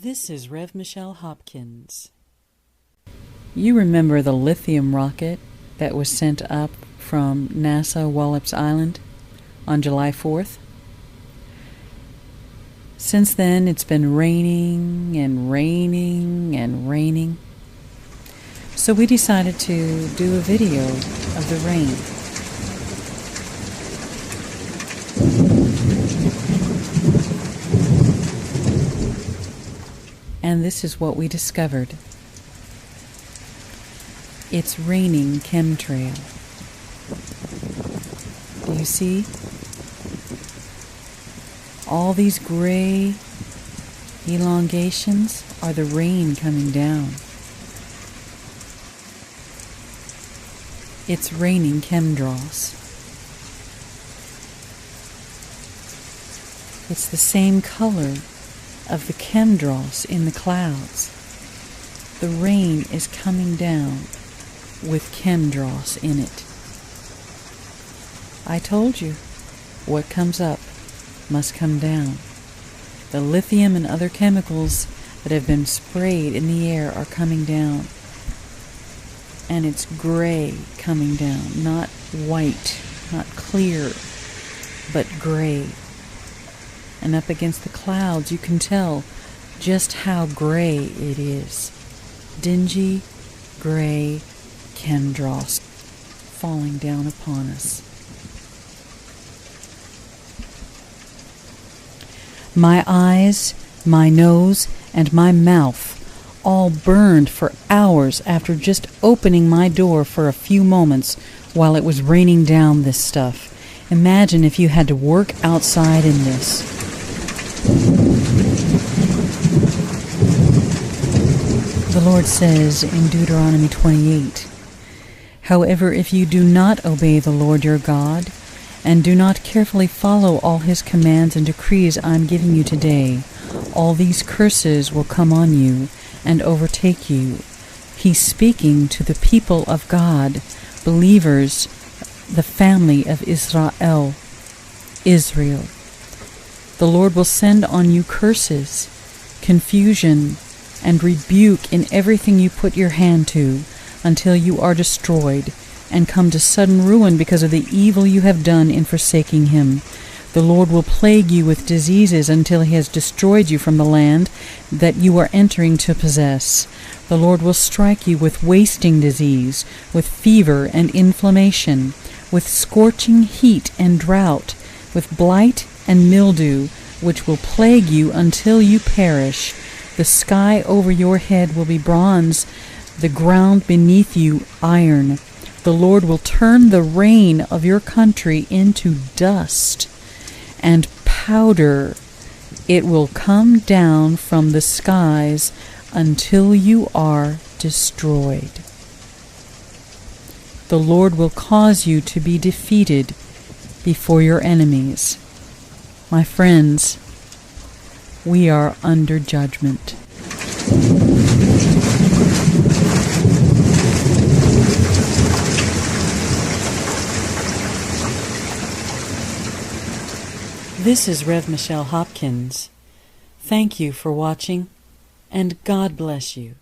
This is Rev. Michelle Hopkins. You remember the lithium rocket that was sent up from NASA Wallops Island on July 4th? Since then, it's been raining and raining and raining. So we decided to do a video of the rain. And this is what we discovered. It's raining chemtrail. Do you see? All these gray elongations are the rain coming down. It's raining Chemdross. It's the same color of the Chemdross in the clouds. The rain is coming down with Chemdross in it. I told you, what comes up must come down. The lithium and other chemicals that have been sprayed in the air are coming down. And it's gray coming down, not white, not clear, but gray. And up against the clouds, you can tell just how gray it is. Dingy, gray Chemdross falling down upon us. My eyes, my nose, and my mouth all burned for hours after just opening my door for a few moments while it was raining down this stuff. Imagine if you had to work outside in this. The Lord says in Deuteronomy 28, "However, if you do not obey the Lord your God, and do not carefully follow all his commands and decrees I am giving you today, all these curses will come on you and overtake you." He's speaking to the people of God, believers, the family of Israel. The Lord will send on you curses, confusion, and rebuke in everything you put your hand to, until you are destroyed and come to sudden ruin because of the evil you have done in forsaking him. The Lord will plague you with diseases until he has destroyed you from the land that you are entering to possess. The Lord will strike you with wasting disease, with fever and inflammation, with scorching heat and drought, with blight and mildew, which will plague you until you perish. The sky over your head will be bronze, the ground beneath you iron. The Lord will turn the rain of your country into dust and powder. It will come down from the skies until you are destroyed. The Lord will cause you to be defeated before your enemies. My friends, we are under judgment. This is Rev. Michelle Hopkins. Thank you for watching, and God bless you.